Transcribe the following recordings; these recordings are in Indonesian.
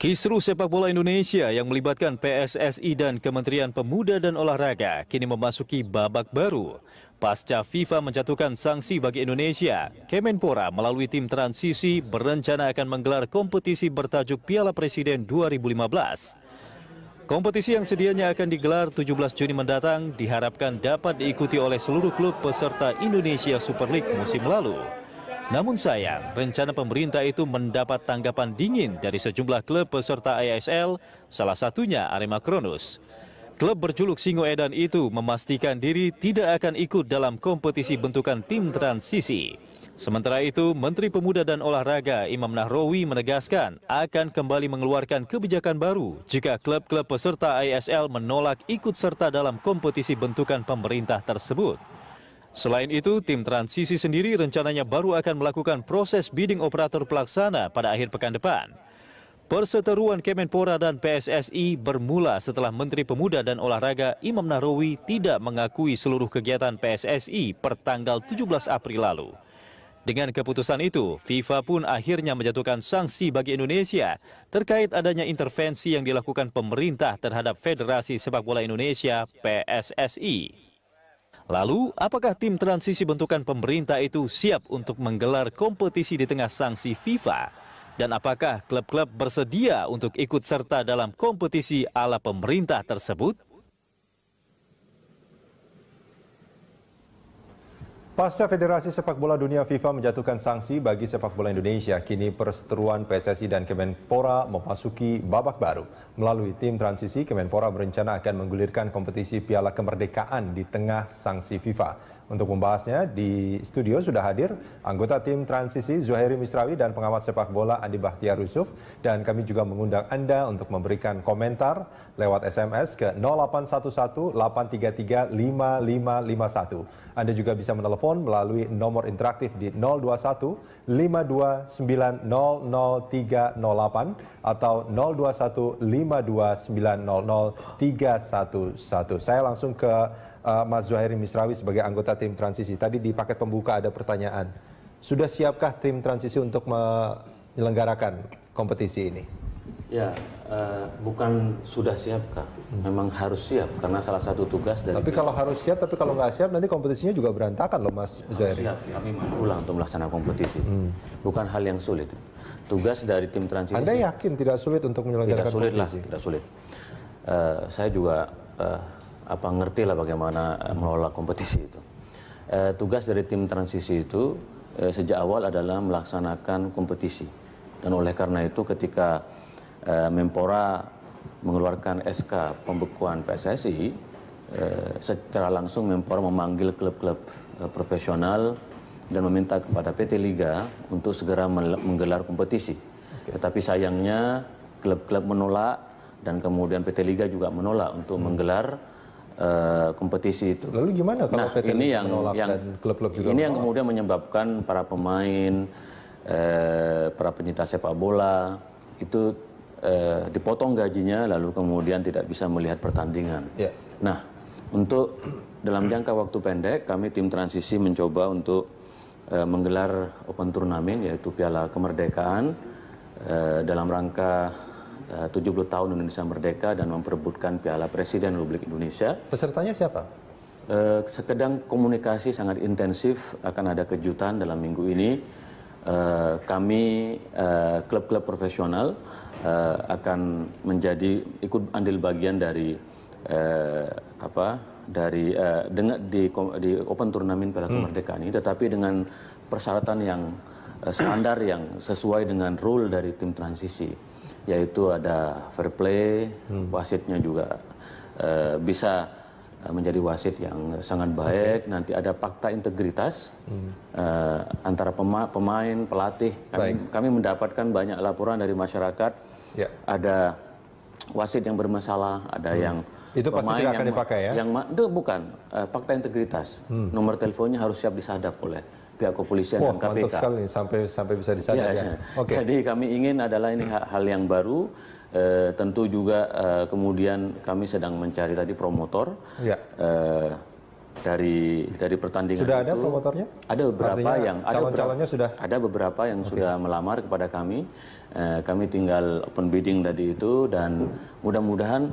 Kisruh sepak bola Indonesia yang melibatkan PSSI dan Kementerian Pemuda dan Olahraga kini memasuki babak baru. Pasca FIFA menjatuhkan sanksi bagi Indonesia, Kemenpora melalui tim transisi berencana akan menggelar kompetisi bertajuk Piala Presiden 2015. Kompetisi yang sedianya akan digelar 17 Juni mendatang diharapkan dapat diikuti oleh seluruh klub peserta Indonesia Super League musim lalu. Namun sayang, rencana pemerintah itu mendapat tanggapan dingin dari sejumlah klub peserta ISL, salah satunya Arema Kronus. Klub berjuluk Singoedan itu memastikan diri tidak akan ikut dalam kompetisi bentukan tim transisi. Sementara itu, Menteri Pemuda dan Olahraga Imam Nahrawi menegaskan akan kembali mengeluarkan kebijakan baru jika klub-klub peserta ISL menolak ikut serta dalam kompetisi bentukan pemerintah tersebut. Selain itu, tim transisi sendiri rencananya baru akan melakukan proses bidding operator pelaksana pada akhir pekan depan. Perseteruan Kemenpora dan PSSI bermula setelah Menteri Pemuda dan Olahraga Imam Nahrawi tidak mengakui seluruh kegiatan PSSI per tanggal 17 April lalu. Dengan keputusan itu, FIFA pun akhirnya menjatuhkan sanksi bagi Indonesia terkait adanya intervensi yang dilakukan pemerintah terhadap Federasi Sepak Bola Indonesia (PSSI). Lalu, apakah tim transisi bentukan pemerintah itu siap untuk menggelar kompetisi di tengah sanksi FIFA? Dan apakah klub-klub bersedia untuk ikut serta dalam kompetisi ala pemerintah tersebut? Pasca Federasi Sepak Bola Dunia FIFA menjatuhkan sanksi bagi sepak bola Indonesia, kini perseteruan PSSI dan Kemenpora memasuki babak baru. Melalui tim transisi, Kemenpora berencana akan menggulirkan kompetisi Piala Kemerdekaan di tengah sanksi FIFA. Untuk membahasnya, di studio sudah hadir anggota tim transisi Zuhairi Misrawi dan pengamat sepak bola Andi Bahtiar Yusuf. Dan kami juga mengundang Anda untuk memberikan komentar lewat SMS ke 0811-833-5551. Anda juga bisa menelepon melalui nomor interaktif di 021-529-00308 atau 021-529-00311. Saya langsung ke Mas Zuhairi Misrawi sebagai anggota tim transisi. Tadi di paket pembuka ada pertanyaan. Sudah siapkah tim transisi untuk menyelenggarakan kompetisi ini? Ya, bukan sudah siapkah, memang harus siap karena salah satu tugas dari. Tapi kalau harus siap, tapi kalau nggak siap nanti kompetisinya juga berantakan loh Mas Zuhairi. Siap, kami pulang untuk melaksanakan kompetisi. Bukan hal yang sulit. Tugas dari tim transisi. Anda yakin tidak sulit untuk menyelenggarakan kompetisi? Tidak sulit lah, tidak sulit. Saya juga ngerti lah bagaimana mengelola kompetisi itu. Tugas dari tim transisi itu sejak awal adalah melaksanakan kompetisi. Dan oleh karena itu ketika Menpora mengeluarkan SK pembekuan PSSI, secara langsung Menpora memanggil klub-klub profesional dan meminta kepada PT Liga untuk segera menggelar kompetisi. Tetapi sayangnya klub-klub menolak dan kemudian PT Liga juga menolak untuk menggelar kompetisi itu. Lalu gimana kalau PT Liga menolak dan klub-klub juga ini menolak? yang kemudian menyebabkan para pemain, para penyintas sepak bola itu dipotong gajinya lalu kemudian tidak bisa melihat pertandingan. Yeah. Nah, untuk dalam jangka waktu pendek kami tim transisi mencoba untuk menggelar open turnamen yaitu Piala Kemerdekaan dalam rangka 70 tahun Indonesia Merdeka dan memperebutkan Piala Presiden Republik Indonesia. Pesertanya siapa? Sedang komunikasi sangat intensif, akan ada kejutan dalam minggu ini. Kami klub-klub profesional akan menjadi ikut andil bagian dari di open turnamen Piala Kemerdekaan ini, tetapi dengan persyaratan yang standar yang sesuai dengan rule dari tim transisi, yaitu ada fair play, wasitnya juga bisa menjadi wasit yang sangat baik. Nanti ada fakta integritas antara pemain, pelatih. Kami mendapatkan banyak laporan dari masyarakat. Ya. Ada wasit yang bermasalah, ada yang itu pasti tidak akan dipakai ya? Itu bukan fakta integritas. Nomor teleponnya harus siap disadap oleh pihak kepolisian dan KPK. Mantap sekali sampai bisa disadap ya. Okay. Jadi kami ingin adalah ini hal yang baru. Tentu juga kemudian kami sedang mencari tadi promotor. Ya. dari pertandingan Sudah itu. ada promotornya? Ada beberapa Artinya yang calon-calonnya sudah. Ada beberapa yang sudah melamar kepada kami. Kami tinggal open bidding tadi itu, dan mudah-mudahan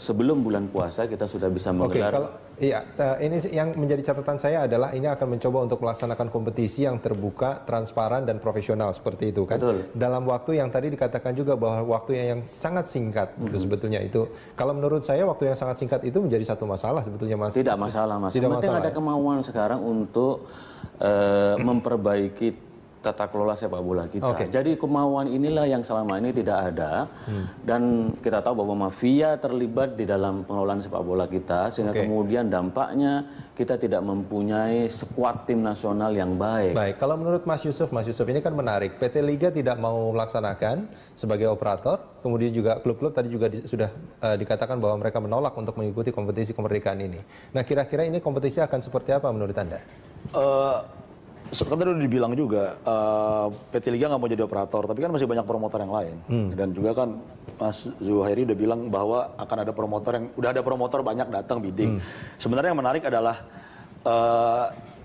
sebelum bulan puasa kita sudah bisa menggelar. Ini yang menjadi catatan saya adalah ini akan mencoba untuk melaksanakan kompetisi yang terbuka, transparan dan profesional seperti itu kan. Betul. Dalam waktu yang tadi dikatakan juga bahwa waktu yang sangat singkat itu sebetulnya itu. Kalau menurut saya waktu yang sangat singkat itu menjadi satu masalah sebetulnya Mas. Tidak masalah Mas. Tidak Penting masalah, ada kemauan sekarang untuk memperbaiki tata kelola sepak bola kita. Jadi kemauan inilah yang selama ini tidak ada, dan kita tahu bahwa mafia terlibat di dalam pengelolaan sepak bola kita, sehingga kemudian dampaknya kita tidak mempunyai skuad tim nasional yang baik. Baik, kalau menurut Mas Yusuf ini kan menarik. PT Liga tidak mau melaksanakan sebagai operator, kemudian juga klub-klub tadi juga sudah dikatakan bahwa mereka menolak untuk mengikuti kompetisi kemerdekaan ini. Nah, kira-kira ini kompetisi akan seperti apa menurut Anda? Kan tadi udah dibilang juga, PT Liga nggak mau jadi operator, tapi kan masih banyak promotor yang lain. Dan juga kan Mas Zuhairi udah bilang bahwa akan ada promotor yang, udah ada promotor banyak datang bidding. Sebenarnya yang menarik adalah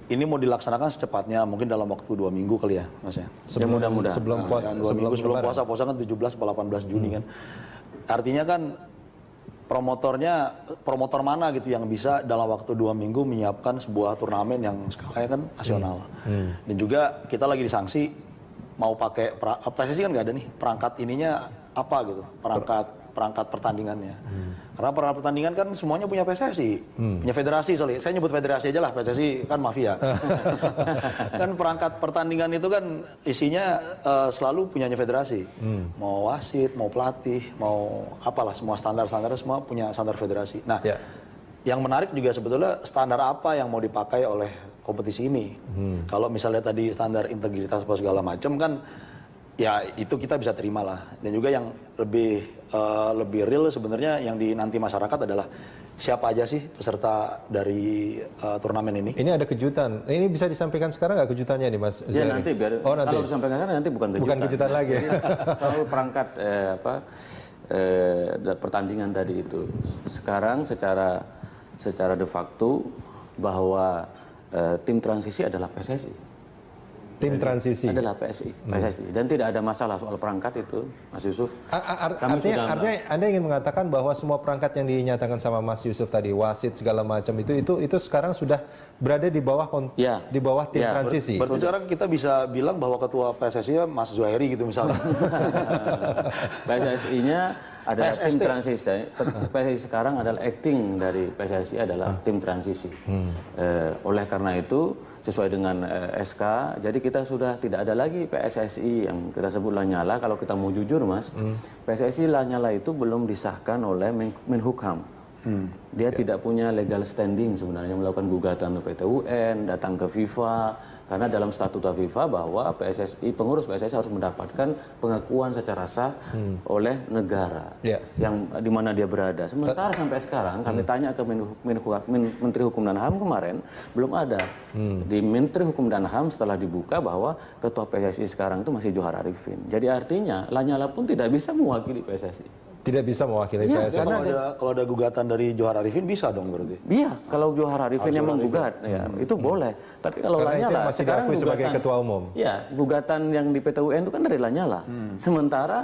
ini mau dilaksanakan secepatnya, mungkin dalam waktu 2 minggu kali ya, Mas ya. Mudah-mudahan. Sebelum puasa. 2 minggu sebelum puasa kan 17 atau 18 Juni kan. Artinya kan promotor mana gitu yang bisa dalam waktu 2 minggu menyiapkan sebuah turnamen yang skalanya kan nasional. Dan juga kita lagi disanksi mau pakai PSSI kan nggak ada nih perangkat ininya apa gitu, perangkat pertandingannya. Karena perangkat pertandingan kan semuanya punya PSSI, punya federasi, saya nyebut federasi aja lah, PSSI kan mafia. Kan perangkat pertandingan itu kan isinya selalu punyanya federasi. Mau wasit, mau pelatih, mau apalah, semua standar-standar semua punya standar federasi. Nah, yang menarik juga sebetulnya standar apa yang mau dipakai oleh kompetisi ini. Kalau misalnya tadi standar integritas apa segala macam kan, ya itu kita bisa terima lah. Dan juga yang lebih real sebenarnya yang dinanti masyarakat adalah siapa aja sih peserta dari turnamen ini. Ini ada kejutan. Ini bisa disampaikan sekarang nggak kejutannya nih Mas? Ya nanti biar nanti. Kalau disampaikan sekarang nanti bukan kejutan. Bukan kejutan lagi. Selalu perangkat pertandingan tadi itu. Sekarang secara de facto bahwa tim transisi adalah PSSI. Tim transisi adalah PSSI dan tidak ada masalah soal perangkat itu, Mas Yusuf. Artinya Anda ingin mengatakan bahwa semua perangkat yang dinyatakan sama Mas Yusuf tadi, wasit segala macam itu sekarang sudah berada di bawah tim transisi. Berarti sekarang kita bisa bilang bahwa ketua PSSI ya Mas Zuhairi gitu misalnya. PSSI-nya adalah tim transisi. PSSI sekarang adalah acting dari PSSI adalah tim transisi. Oleh karena itu sesuai dengan SK, jadi kita sudah tidak ada lagi PSSI yang kita sebut Lanyala. Kalau kita mau jujur Mas, PSSI Lanyala itu belum disahkan oleh Menhukam. Dia tidak punya legal standing sebenarnya melakukan gugatan ke PT UN, datang ke FIFA, karena dalam statuta FIFA bahwa pengurus PSSI harus mendapatkan pengakuan secara sah oleh negara yang di mana dia berada. Sementara sampai sekarang kami tanya ke Menteri Hukum dan HAM kemarin belum ada. Di Menteri Hukum dan HAM setelah dibuka bahwa ketua PSSI sekarang itu masih Johar Arifin. Jadi artinya Lanyala pun tidak bisa mewakili PSSI. Tidak bisa mewakili PSSI. Kalau ada gugatan dari Johar Arifin bisa dong berarti. Iya, kalau Johar Arifin yang menggugat, ya itu boleh. Tapi kalau Lanyala sekarang sebagai ketua umum. Ya, gugatan yang di PT UN itu kan dari Lanyala. Sementara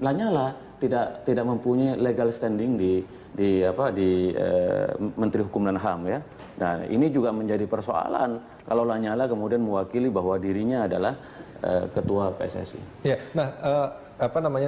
Lanyala tidak mempunyai legal standing di Menteri Hukum dan HAM ya. Nah, ini juga menjadi persoalan kalau Lanyala kemudian mewakili bahwa dirinya adalah ketua PSSI. Ya, nah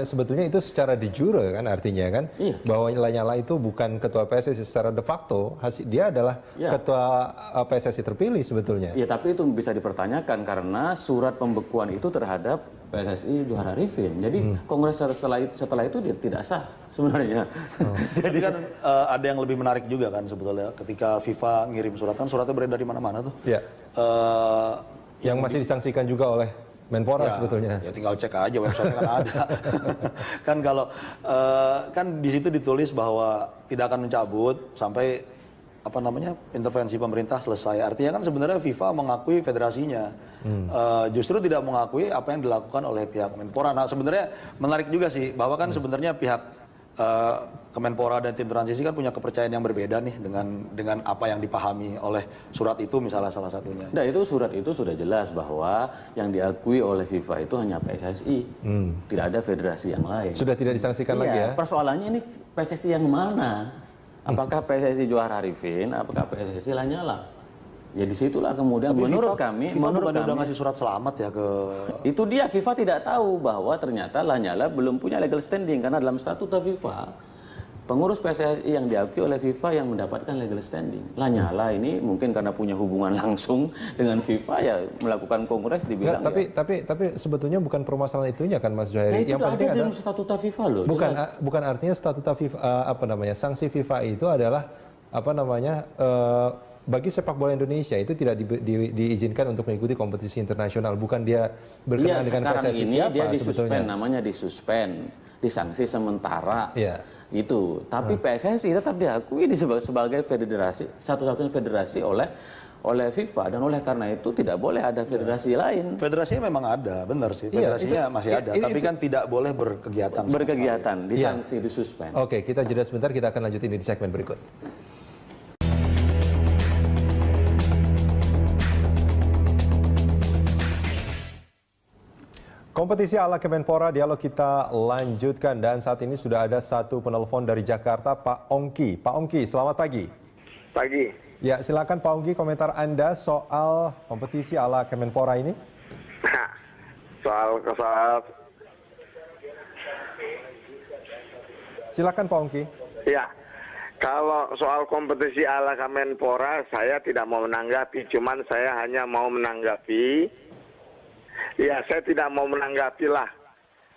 sebetulnya itu secara de jure kan artinya kan bahwa Lanyala itu bukan ketua PSSI secara de facto, dia adalah ketua PSSI terpilih sebetulnya. Ya, tapi itu bisa dipertanyakan karena surat pembekuan itu terhadap PSSI Johar Arifin. Jadi kongres setelah itu dia tidak sah sebenarnya. Jadi kan ada yang lebih menarik juga kan sebetulnya ketika FIFA ngirim surat, kan suratnya beredar dari mana-mana tuh. Iya. Yang masih disangsikan juga oleh Menpora sebetulnya. Ya tinggal cek aja website kan ada. Kan kalau kan di situ ditulis bahwa tidak akan mencabut sampai intervensi pemerintah selesai. Artinya kan sebenarnya FIFA mengakui federasinya. Justru tidak mengakui apa yang dilakukan oleh pihak Menpora. Nah, sebenarnya menarik juga sih bahwa kan sebenarnya pihak Kemenpora dan tim transisi kan punya kepercayaan yang berbeda nih dengan apa yang dipahami oleh surat itu misalnya salah satunya. Nah itu surat itu sudah jelas bahwa yang diakui oleh FIFA itu hanya PSSI, tidak ada federasi yang lain. Sudah tidak disangsikan lagi ya? Persoalannya ini PSSI yang mana? Apakah PSSI Johar Arifin, apakah PSSI Lanyala? Ya disitulah kemudian Tapi menurut FIFA, kami, FIFA menurut bukan kami udah ngasih surat selamat ya ke itu dia FIFA tidak tahu bahwa ternyata Lanyala belum punya legal standing karena dalam statuta FIFA pengurus PSSI yang diakui oleh FIFA yang mendapatkan legal standing. Lanyala ini mungkin karena punya hubungan langsung dengan FIFA ya melakukan kongres dibilang. Tapi sebetulnya bukan permasalahan itunya kan Mas Nah, Zuhairi. itu Yang penting ada dalam adalah statuta FIFA loh. bukan artinya statuta FIFA sanksi FIFA itu adalah bagi sepak bola Indonesia itu tidak diizinkan untuk mengikuti kompetisi internasional, bukan dia berkenaan dengan PSSI siapa dia sebetulnya. namanya disuspend, disanksi sementara. Iya. Itu. Tapi PSSI tetap diakui sebagai federasi, satu-satunya federasi oleh FIFA dan oleh karena itu tidak boleh ada federasi lain. Federasinya memang ada, benar sih. Federasinya masih ada, tapi kan tidak boleh berkegiatan. Berkegiatan, disanksi, disuspend. Oke, kita jeda sebentar, kita akan lanjutin di segmen berikut. Kompetisi ala Kemenpora, dialog kita lanjutkan dan saat ini sudah ada satu penelpon dari Jakarta, Pak Ongki. Pak Ongki, selamat pagi. Pagi. Ya, silakan Pak Ongki komentar Anda soal kompetisi ala Kemenpora ini. Soal Silakan Pak Ongki. ya, kalau soal kompetisi ala Kemenpora saya tidak mau menanggapi, cuman saya hanya mau menanggapi. Ya, saya tidak mau menanggapi lah,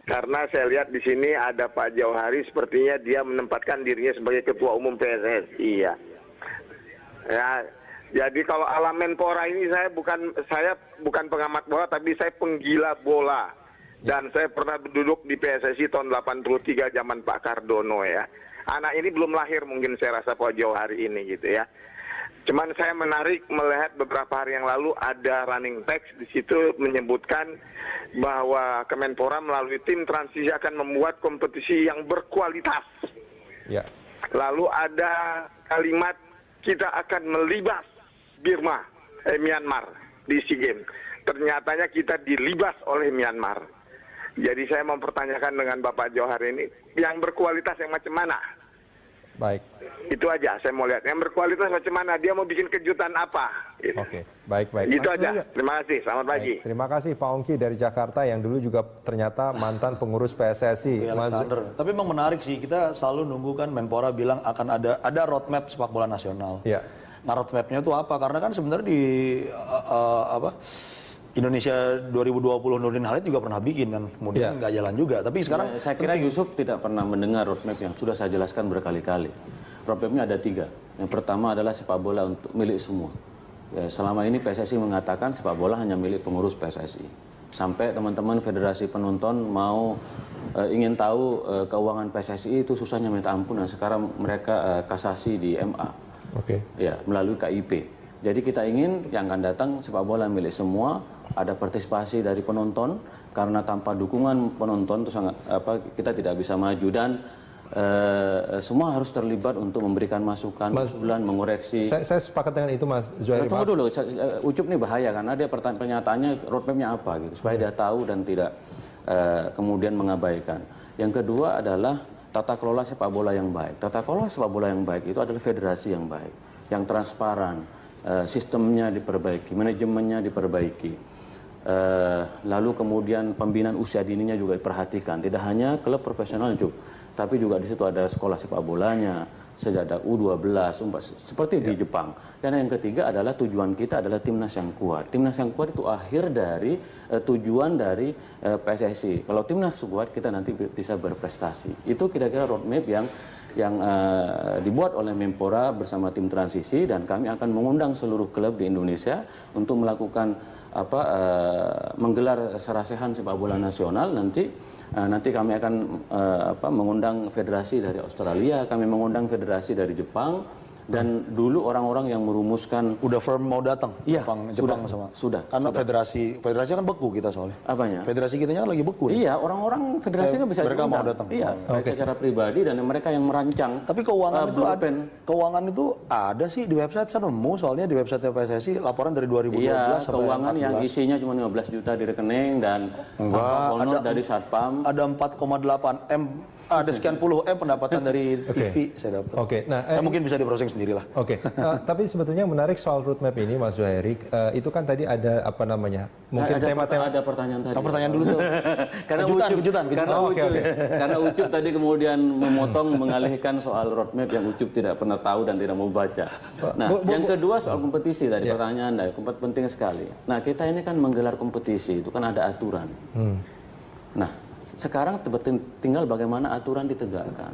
karena saya lihat di sini ada Pak Jauhari, sepertinya dia menempatkan dirinya sebagai Ketua Umum PSSI ya. Ya, jadi kalau ala Menpora ini saya bukan pengamat bola, tapi saya penggila bola. Dan saya pernah duduk di PSSI tahun 83 zaman Pak Cardono ya. Anak ini belum lahir mungkin saya rasa Pak Jauhari ini gitu ya. Cuman saya menarik melihat beberapa hari yang lalu ada running text di situ menyebutkan bahwa Kemenpora melalui tim transisi akan membuat kompetisi yang berkualitas. Ya. Lalu ada kalimat kita akan melibas Myanmar di SEA Games. Ternyatanya kita dilibas oleh Myanmar. Jadi saya mempertanyakan dengan Bapak Johar ini, yang berkualitas yang macam mana? Baik. Itu aja saya mau lihat. Yang berkualitas macam mana? Dia mau bikin kejutan apa? Gitu. Oke, baik. Itu Mas aja. Zuhairi. Terima kasih. Selamat pagi. Baik, terima kasih Pak Ongki dari Jakarta yang dulu juga ternyata mantan pengurus PSSI. Alexander. Tapi memang menarik sih, kita selalu nunggu kan Menpora bilang akan ada roadmap sepak bola nasional. Ya. Nah roadmapnya itu apa? Karena kan sebenarnya di Indonesia 2020 Nurdin Halid juga pernah bikin kan, kemudian nggak jalan juga. Tapi sekarang Saya kira Yusuf tidak pernah mendengar roadmap yang sudah saya jelaskan berkali-kali. Roadmapnya ada 3. Yang pertama adalah sepak bola untuk milik semua. Ya, selama ini PSSI mengatakan sepak bola hanya milik pengurus PSSI. Sampai teman-teman federasi penonton mau ingin tahu keuangan PSSI itu susahnya minta ampun, dan sekarang mereka kasasi di MA. Oke. Ya, melalui KIP. Jadi kita ingin yang akan datang sepak bola milik semua, ada partisipasi dari penonton, karena tanpa dukungan penonton itu kita tidak bisa maju, dan semua harus terlibat untuk memberikan masukan, usulan, mengoreksi. Saya sepakat dengan itu Mas Zuhairi. Tunggu dulu, Ucup ini bahaya karena dia pernyataannya roadmapnya apa gitu, supaya dia tahu dan tidak kemudian mengabaikan. Yang kedua adalah tata kelola sepak bola yang baik. Tata kelola sepak bola yang baik itu adalah federasi yang baik, yang transparan, sistemnya diperbaiki, manajemennya diperbaiki. Lalu kemudian pembinaan usia dininya juga diperhatikan. Tidak hanya klub profesional, tapi juga di situ ada sekolah sepak bolanya, sejak ada U12, seperti di Jepang. Dan yang ketiga adalah tujuan kita adalah timnas yang kuat. Timnas yang kuat itu akhir dari tujuan dari PSSI. Kalau timnas kuat, kita nanti bisa berprestasi. Itu kira-kira roadmap yang dibuat oleh Menpora bersama tim transisi, dan kami akan mengundang seluruh klub di Indonesia untuk melakukan menggelar sarasehan sepak bola nasional. Nanti kami akan mengundang federasi dari Australia, kami mengundang federasi dari Jepang, Dan dulu orang-orang yang merumuskan Udah firm mau datang Iya, Jepang sudah. Karena federasi kan beku kita soalnya. Apanya? Federasi kitanya kan lagi beku. nih. Iya, orang-orang federasi kan bisa mereka mau diundang. datang. Iya, baik secara pribadi dan mereka yang merancang. Tapi keuangan itu ada, blueprint. keuangan itu ada sih di website, saya nemu soalnya di website PSSI laporan dari 2012 Iya, sampai keuangan 14. yang isinya cuma 15 juta di rekening dan honor dari Satpam. Ada 4,8 M, ada sekian puluh M pendapatan dari TV saya dapat. Oke, nah Mungkin bisa di browsing sendiri lah. Oke, tapi sebetulnya yang menarik soal roadmap ini, Mas Zuhairi, itu kan tadi ada apa namanya, mungkin tema-tema. Ada pertanyaan tadi. Pertanyaan dulu tuh. Karena kejutan. Karena Ucup tadi kemudian memotong mengalihkan soal roadmap yang Ucup tidak pernah tahu dan tidak mau baca. Nah, yang kedua soal kompetisi tadi pertanyaan Anda, penting sekali. Nah, kita ini kan menggelar kompetisi itu kan ada aturan. Nah, sekarang tinggal bagaimana aturan ditegakkan.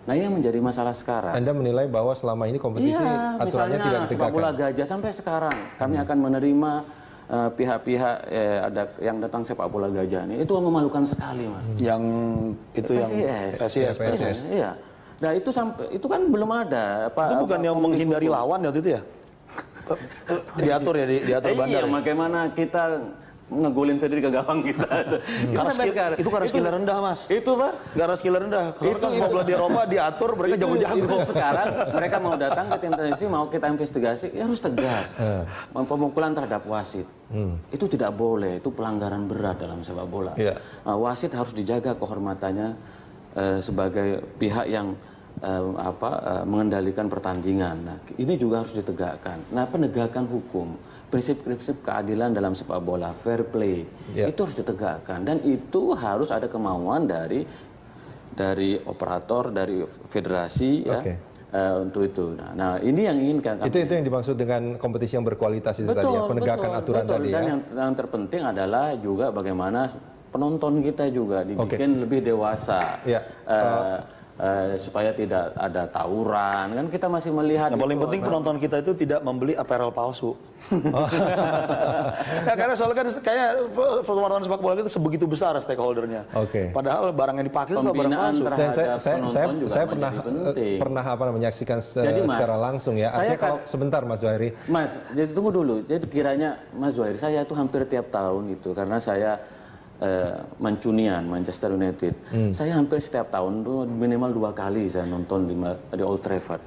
Nah, ini yang menjadi masalah sekarang. Anda menilai bahwa selama ini kompetisi aturannya tidak misalnya sepak bola ditegakkan. gajah sampai sekarang kami akan menerima pihak-pihak ada yang datang sepak bola gajah ini, itu memalukan sekali, Mas. Yang itu yang PSIS. Iya. Nah, itu kan belum ada Itu bukan yang menghindari lawan waktu itu ya? Diatur bandar. Iya, bagaimana kita ngegolin sendiri ke gawang kita. Itu karena skill rendah, Mas. Itu, Pak. Karena skill rendah. Kalau kan semua bola di Eropa diatur, mereka jago-jago. Sekarang mereka mau datang ke tim transisi, mau kita investigasi, ya harus tegas. Pemukulan terhadap wasit. Itu tidak boleh, itu pelanggaran berat dalam sepak bola. Wasit harus dijaga kehormatannya sebagai pihak yang mengendalikan pertandingan. Nah, ini juga harus ditegakkan. Nah, penegakan hukum, prinsip-prinsip keadilan dalam sepak bola, fair play, itu harus ditegakkan. Dan itu harus ada kemauan dari operator, dari federasi, untuk itu. Nah, ini yang inginkan. Itu yang dimaksud dengan kompetisi yang berkualitas itu tadi ya, penegakan aturan tadi ya. Dan yang terpenting adalah juga bagaimana penonton kita juga dibikin lebih dewasa. Supaya tidak ada tawuran, kan kita masih melihat. Yang paling penting penonton kita itu tidak membeli apparel palsu. Karena soalnya kan kayak wartawan sepak bola itu sebegitu besar stakeholdernya. Padahal barang yang dipakai itu barang palsu. Dan saya pernah menyaksikan secara langsung ya. Artinya kalau sebentar Mas Zuhairi. Mas, jadi tunggu dulu. Jadi kiranya Mas Zuhairi, saya itu hampir tiap tahun itu karena saya Mancunian, Manchester United. Saya hampir setiap tahun tuh minimal 2 kali saya nonton di Old Trafford.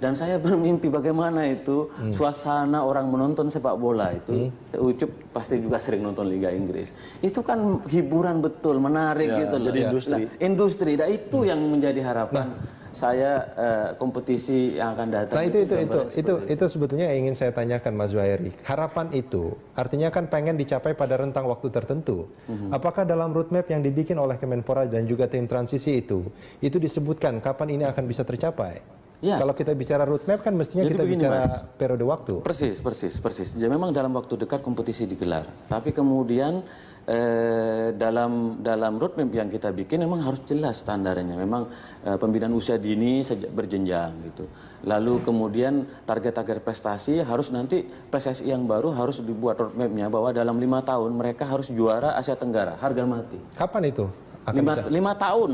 Dan saya bermimpi bagaimana itu suasana orang menonton sepak bola itu. Ucup pasti juga sering nonton Liga Inggris. Itu kan hiburan betul, menarik gitu. Jadi industri. Dan itu yang menjadi harapan saya kompetisi yang akan datang. Nah itu sebetulnya yang ingin saya tanyakan Mas Zuhairi. Harapan itu artinya kan pengen dicapai pada rentang waktu tertentu. Apakah dalam roadmap yang dibikin oleh Kemenpora dan juga tim transisi itu disebutkan kapan ini akan bisa tercapai? Kalau kita bicara roadmap kan mestinya jadi kita bicara periode waktu. Persis. Jadi memang dalam waktu dekat kompetisi digelar. Tapi kemudian dalam roadmap yang kita bikin memang harus jelas standarnya. Memang pembinaan usia dini berjenjang gitu. Lalu kemudian target-target prestasi harus nanti PSSI yang baru harus dibuat roadmapnya bahwa dalam 5 tahun mereka harus juara Asia Tenggara harga mati. Kapan itu? 5 tahun,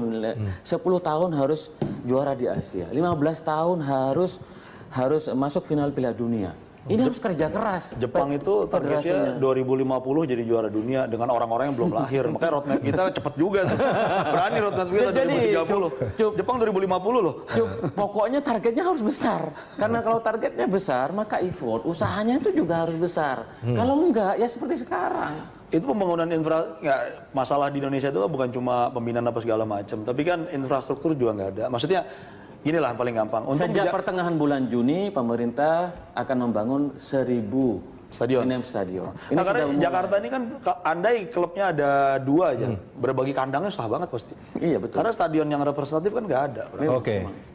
10 tahun harus juara di Asia, 15 tahun harus masuk final Piala Dunia. Ini harus kerja keras. Jepang itu targetnya 2050 jadi juara dunia dengan orang-orang yang belum lahir. Makanya roadmap kita cepet juga tuh. Berani roadmap kita 2030. Jepang 2050 loh. Pokoknya targetnya harus besar. Karena kalau targetnya besar, maka effort, usahanya itu juga harus besar. Kalau enggak, ya seperti sekarang. Itu pembangunan masalah di Indonesia itu bukan cuma pembinaan apa segala macam, tapi kan infrastruktur juga nggak ada. Maksudnya inilah yang paling gampang. Sejak pertengahan bulan Juni, pemerintah akan membangun 1000 stadion. Nah, karena Jakarta ini kan, andai klubnya ada 2 aja, berbagi kandangnya susah banget pasti. Iya betul. Karena stadion yang representatif kan nggak ada.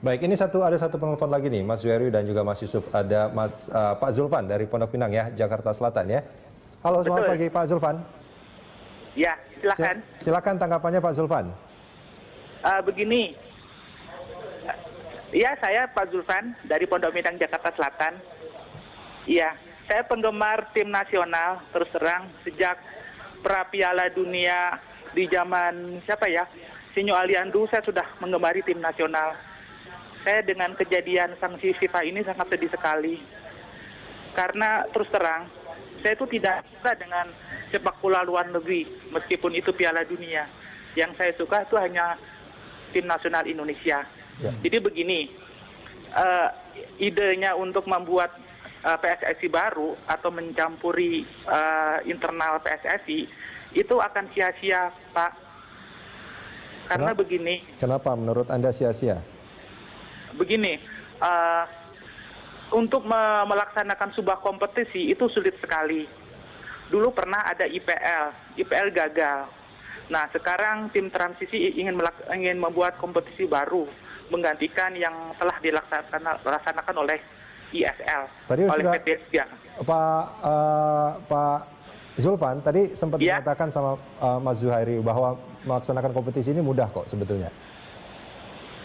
Baik, ini ada satu penelpon lagi nih, Mas Zuhairi dan juga Mas Yusuf. Ada Pak Zulfan dari Pondok Pinang ya, Jakarta Selatan ya. Halo, selamat pagi Pak Zulfan. Ya, silakan. Silakan tanggapannya Pak Zulfan. Begini, ya saya Pak Zulfan dari Pondok Pinang Jakarta Selatan. Iya, saya penggemar tim nasional terus terang sejak pra Piala Dunia di zaman siapa ya, Sinyo Aliandu, saya sudah menggemari tim nasional. saya dengan kejadian sanksi FIFA ini sangat sedih sekali. Karena terus terang, saya itu tidak suka dengan sepak bola luar negeri, meskipun itu Piala Dunia. Yang saya suka itu hanya tim nasional Indonesia. Ya. Jadi begini, idenya untuk membuat PSSI baru atau mencampuri internal PSSI itu akan sia-sia, Pak. Karena begini. Kenapa menurut Anda sia-sia? Begini, untuk melaksanakan sebuah kompetisi itu sulit sekali. Dulu pernah ada IPL gagal. Nah, sekarang tim transisi ingin membuat kompetisi baru, menggantikan yang telah dilaksanakan oleh ISL, Tadi oleh sudah, PT Liga. Pak Zulfan tadi sempat Ya. mengatakan sama Mas Zuhairi bahwa melaksanakan kompetisi ini mudah kok sebetulnya.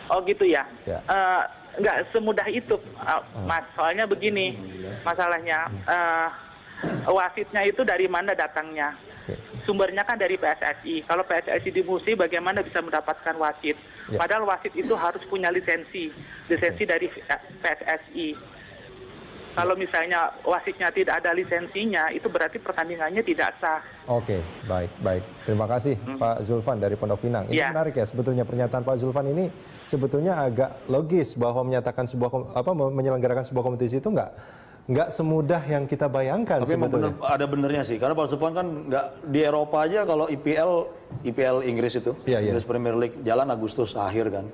Oh gitu ya. Ya. Nggak semudah itu, Mas. Soalnya begini masalahnya, wasitnya itu dari mana datangnya? Oke. Sumbernya kan dari PSSI. Kalau PSSI dimusuhi, bagaimana bisa mendapatkan wasit? Ya. Padahal wasit itu harus punya lisensi dari PSSI. Kalau misalnya wasitnya tidak ada lisensinya, itu berarti pertandingannya tidak sah. Oke, baik. Terima kasih Pak Zulfan dari Pondok Pinang. Ini Ya. menarik ya sebetulnya pernyataan Pak Zulfan ini sebetulnya agak logis bahwa menyatakan menyelenggarakan sebuah kompetisi itu nggak semudah yang kita bayangkan Tapi memang sebetulnya. ada benernya sih, karena Pak Zulfan kan nggak di Eropa aja kalau IPL Inggris itu, Iya. Inggris Premier League jalan Agustus akhir kan,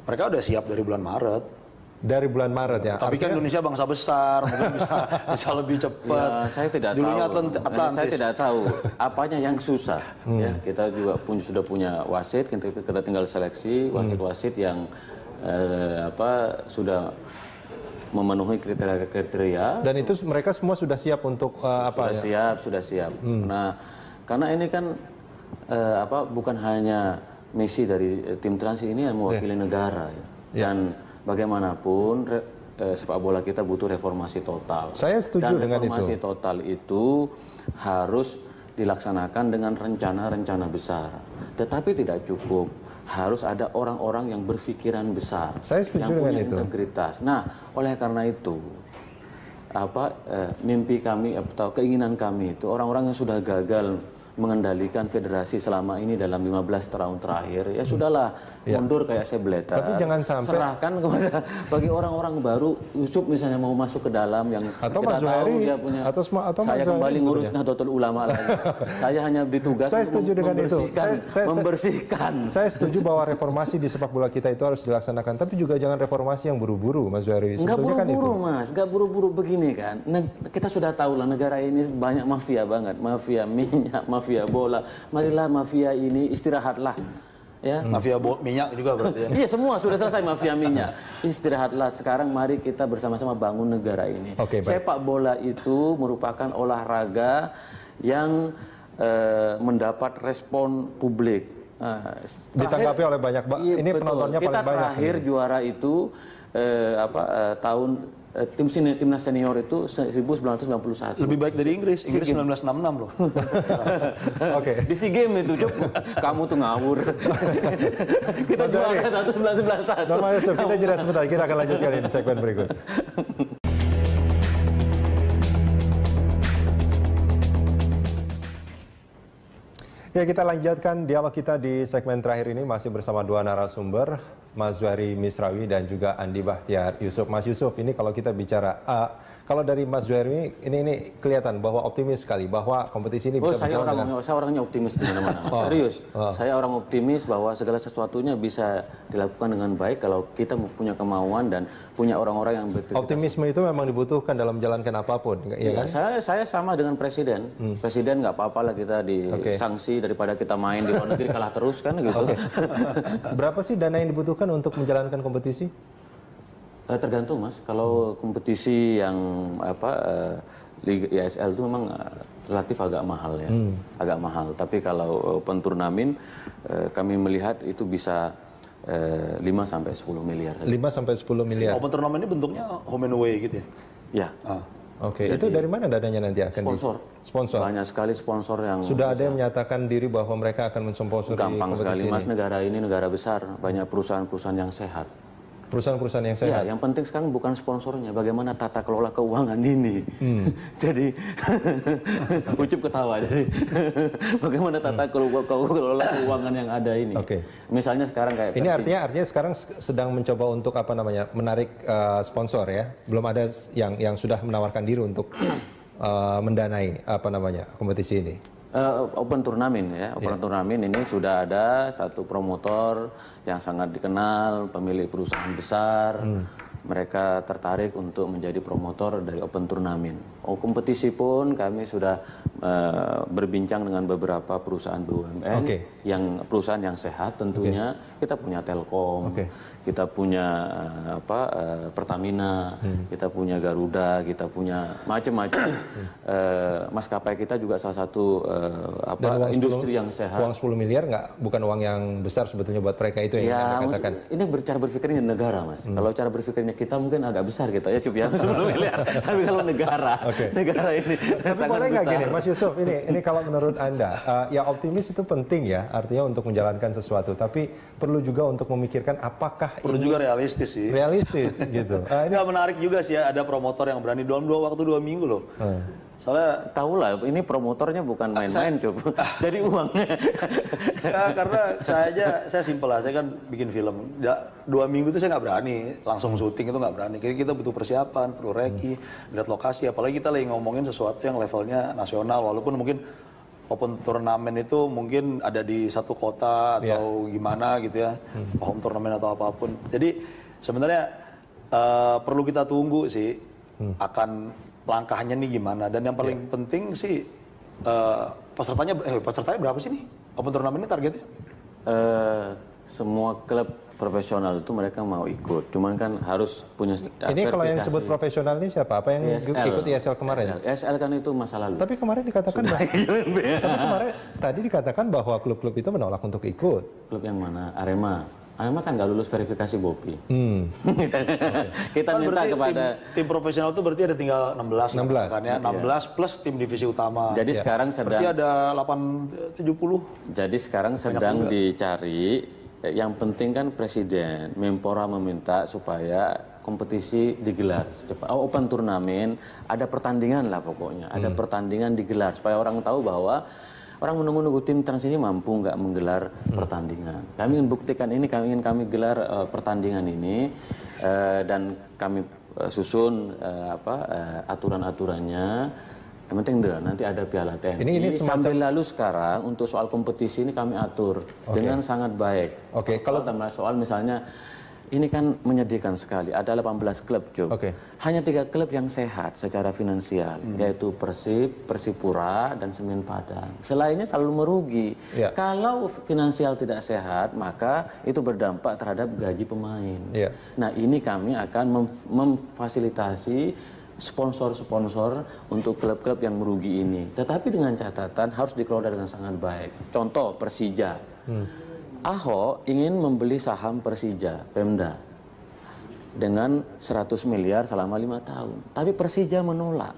mereka udah siap dari bulan Maret. Dari bulan Maret ya. Tapi kan Indonesia bangsa besar, mungkin bisa lebih cepat. Ya, saya tidak Dulunya tahu. Atlantis. Saya tidak tahu apanya yang susah. Ya, kita juga sudah punya wasit, kita tinggal seleksi wasit-wasit yang sudah memenuhi kriteria. Dan itu mereka semua sudah siap untuk Sudah siap. Nah, karena ini kan bukan hanya misi dari tim transi ini yang mewakili negara ya. Dan bagaimanapun sepak bola kita butuh reformasi total. Saya setuju Dan dengan reformasi total itu harus dilaksanakan dengan rencana-rencana besar. Tetapi tidak cukup. Harus ada orang-orang yang berpikiran besar, Saya setuju yang dengan punya itu. integritas. Nah, oleh karena itu, mimpi kami atau keinginan kami itu orang-orang yang sudah gagal mengendalikan federasi selama ini dalam 15 tahun terakhir, ya sudahlah, mundur kayak sebeleta. Tapi jangan sampai serahkan kepada bagi orang-orang baru. Yusuf misalnya mau masuk ke dalam yang Atau kita Mas tahu Zuhairi, dia punya. atau Mas Saya Zuhairi kembali ngurus sebetulnya. Nahdlatul Ulama lagi. Saya hanya ditugas Saya setuju dengan itu. membersihkan. Saya setuju bahwa reformasi di sepak bola kita itu harus dilaksanakan, tapi juga jangan reformasi yang buru-buru, Mas Zuhairi. Nggak Sebetulnya kan itu. buru-buru Mas, nggak buru-buru begini kan. Kita sudah tahu lah negara ini banyak mafia banget, mafia minyak, mafia bola. Marilah mafia ini istirahatlah, ya. Mafia minyak juga berarti ya. Iya, semua sudah selesai mafia minyak. Istirahatlah, sekarang mari kita bersama-sama bangun negara ini. Oke, baik. Sepak bola itu merupakan olahraga yang mendapat respon publik. Ditanggapi oleh banyak, Iya, ini betul. penontonnya paling Kita banyak. terakhir juara itu tahun timnas senior itu 1991. Lebih baik dari Inggris 1966 loh. Oke. Di SEA Games itu, Cuk. Kamu tuh ngawur. Kita Mas Zuhairi, juara 1991. Nama Yusuf, kita jeda sebentar, kita akan lanjutkan ini di segmen berikut. Ya, kita lanjutkan dialog kita di segmen terakhir ini masih bersama dua narasumber, Mas Zuhairi Misrawi dan juga Andi Bahtiar Yusuf. Mas Yusuf, ini kalau kita bicara, kalau dari Mas Zuhairi ini kelihatan bahwa optimis sekali bahwa kompetisi ini bisa berjalan dengan... Saya orangnya optimis di mana-mana. Serius. Saya orang optimis bahwa segala sesuatunya bisa dilakukan dengan baik kalau kita punya kemauan dan punya orang-orang yang berintegritas. Optimisme itu memang dibutuhkan dalam menjalankan apapun, ya kan? Saya sama dengan presiden. Presiden nggak apa-apa lah kita disanksi daripada kita main di luar negeri kalah terus kan gitu. Berapa sih dana yang dibutuhkan untuk menjalankan kompetisi? Tergantung Mas. Kalau kompetisi yang Liga ISL itu memang relatif agak mahal ya, agak mahal. Tapi kalau open turnamen kami melihat itu bisa 5 sampai 10 miliar. 5 sampai 10 miliar. Open turnamen ini bentuknya home and away gitu ya. Ya. Oke, itu dari mana dananya nanti akan Sponsor. Banyak sekali sponsor yang sudah ada yang menyatakan diri bahwa mereka akan mensponsori gampang kompetisi sekali ini. Mas, negara ini negara besar, banyak perusahaan-perusahaan yang sehat. Perusahaan-perusahaan yang sehat. Ya, yang penting sekarang bukan sponsornya, bagaimana tata kelola keuangan ini. Jadi Ucup ketawa. Jadi bagaimana tata kelola keuangan yang ada ini. Oke. Misalnya sekarang kayak Ini artinya sekarang sedang mencoba untuk menarik sponsor ya. Belum ada yang sudah menawarkan diri untuk mendanai kompetisi ini. Open turnamen ya, turnamen ini sudah ada satu promotor yang sangat dikenal, pemilik perusahaan besar, mereka tertarik untuk menjadi promotor dari open turnamen. Kompetisi pun kami sudah berbincang dengan beberapa perusahaan BUMN, yang perusahaan yang sehat tentunya. Kita punya Telkom, kita punya Pertamina, kita punya Garuda, kita punya macam-macam. Maskapai kita juga salah satu industri yang sehat. Uang 10 miliar bukan uang yang besar sebetulnya buat mereka itu yang Anda katakan. Ini cara berpikirnya negara, Mas. Kalau cara berpikirnya kita mungkin agak besar kita ya, Cup ya, 10 miliar. Tapi kalau negara ini. Tapi boleh nggak gini, Mas Yusuf, ini kalau menurut Anda, ya optimis itu penting ya, artinya untuk menjalankan sesuatu. Tapi perlu juga untuk memikirkan apakah perlu juga realistis sih. Realistis gitu. Ini menarik juga sih ya, ada promotor yang berani dalam waktu 2 minggu loh. Soalnya tahu lah, ini promotornya bukan main-main, Cup. Jadi uangnya. Karena saya simpel lah, saya kan bikin film. 2 minggu itu saya nggak berani langsung syuting, itu nggak berani. Kita butuh persiapan, perlu reki, lihat lokasi. Apalagi kita lagi ngomongin sesuatu yang levelnya nasional, walaupun mungkin open turnamen itu mungkin ada di satu kota atau gimana gitu ya, home turnamen atau apapun. Jadi sebenarnya perlu kita tunggu sih akan langkahnya nih gimana, dan yang paling penting sih pesertanya berapa sih nih open turnamen ini targetnya? Semua klub profesional itu mereka mau ikut, cuman kan harus punya Ini kalau yang disebut profesional ini siapa? Apa yang ikut ISL kemarin? ISL kan itu masa lalu. Tapi kemarin dikatakan tadi dikatakan bahwa klub-klub itu menolak untuk ikut. Klub yang mana? Arema kan nggak lulus verifikasi BOPI. Kita kan minta kepada tim profesional itu berarti ada tinggal 16 kan ya, 16 plus tim divisi utama. Jadi sekarang sedang berarti ada 870. Jadi sekarang sedang dicari, yang penting kan Presiden Menpora meminta supaya kompetisi digelar secepat. Open turnamen, ada pertandingan lah pokoknya, ada pertandingan digelar supaya orang tahu bahwa orang menunggu-nunggu tim transisi mampu nggak menggelar pertandingan. Kami ingin buktikan ini, kami gelar pertandingan ini, dan kami susun aturan-aturannya. Yang penting nanti ada Piala TNI. Ini sambil lalu sekarang untuk soal kompetisi ini kami atur dengan sangat baik. Kalau soal misalnya ini kan menyedihkan sekali. Ada 18 klub, Job. Hanya 3 klub yang sehat secara finansial, yaitu Persib, Persipura, dan Semen Padang. Selainnya selalu merugi. Kalau finansial tidak sehat, maka itu berdampak terhadap gaji pemain. Nah, ini kami akan memfasilitasi sponsor-sponsor untuk klub-klub yang merugi ini. Tetapi dengan catatan harus dikelola dengan sangat baik. Contoh Persija. Ahok ingin membeli saham Persija, Pemda, dengan 100 miliar selama 5 tahun. Tapi Persija menolak.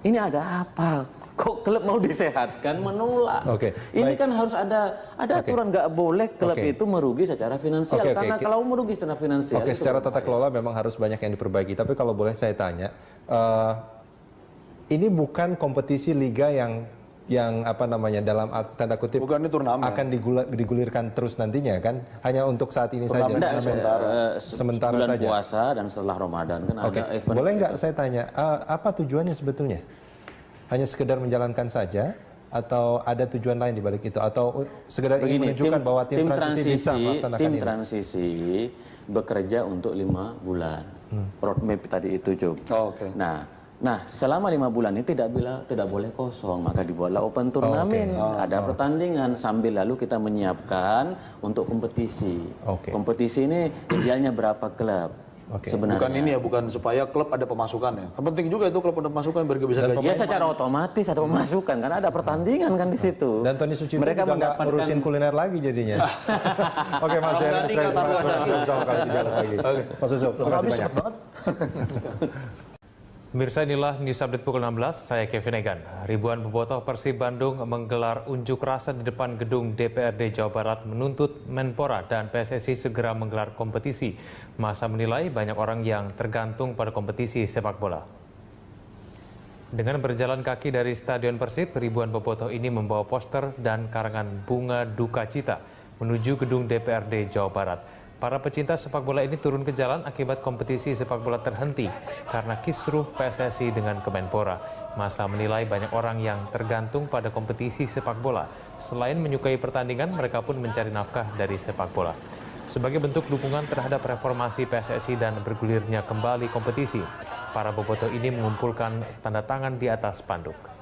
Ini ada apa? Kok klub mau disehatkan menolak? Ini kan harus ada aturan, nggak boleh klub itu merugi secara finansial. Karena kalau merugi secara finansial. Secara tata kelola memang harus banyak yang diperbaiki. Tapi kalau boleh saya tanya, ini bukan kompetisi liga yang dalam tanda kutip bukan ini turnamen akan digulirkan terus nantinya kan, hanya untuk saat ini saja. Sementara bulan saja. Puasa dan setelah Ramadan kan ada event. Boleh nggak saya tanya, apa tujuannya sebetulnya? Hanya sekedar menjalankan saja atau ada tujuan lain di balik itu, atau sekedar ingin menunjukkan bahwa tim transisi bisa melaksanakan tim transisi bekerja untuk 5 bulan. Roadmap tadi itu, Job. Nah, selama 5 bulan ini tidak boleh kosong, maka dibuatlah open turnamen, ada pertandingan sambil lalu kita menyiapkan untuk kompetisi. Kompetisi ini idealnya berapa klub? Sebenarnya. Bukan ini ya, bukan supaya klub ada pemasukan ya. Penting juga itu klub ada pemasukan biar bisa gaji. Ya secara otomatis ada pemasukan karena ada pertandingan kan di situ. Dan Tony Sucipto mereka juga nggak ngurusin kuliner lagi jadinya. Mas Heri, bersama kami di Dialog Pagi. Mas Yusuf, terima kasih banyak. Pemirsa, inilah News Update pukul 16, saya Kevin Egan. Ribuan bobotoh Persib Bandung menggelar unjuk rasa di depan gedung DPRD Jawa Barat menuntut Menpora dan PSSI segera menggelar kompetisi. Masa menilai banyak orang yang tergantung pada kompetisi sepak bola. Dengan berjalan kaki dari Stadion Persib, ribuan bobotoh ini membawa poster dan karangan bunga duka cita menuju gedung DPRD Jawa Barat. Para pecinta sepak bola ini turun ke jalan akibat kompetisi sepak bola terhenti karena kisruh PSSI dengan Kemenpora. Masa menilai banyak orang yang tergantung pada kompetisi sepak bola. Selain menyukai pertandingan, mereka pun mencari nafkah dari sepak bola. Sebagai bentuk dukungan terhadap reformasi PSSI dan bergulirnya kembali kompetisi, para bobotoh ini mengumpulkan tanda tangan di atas spanduk.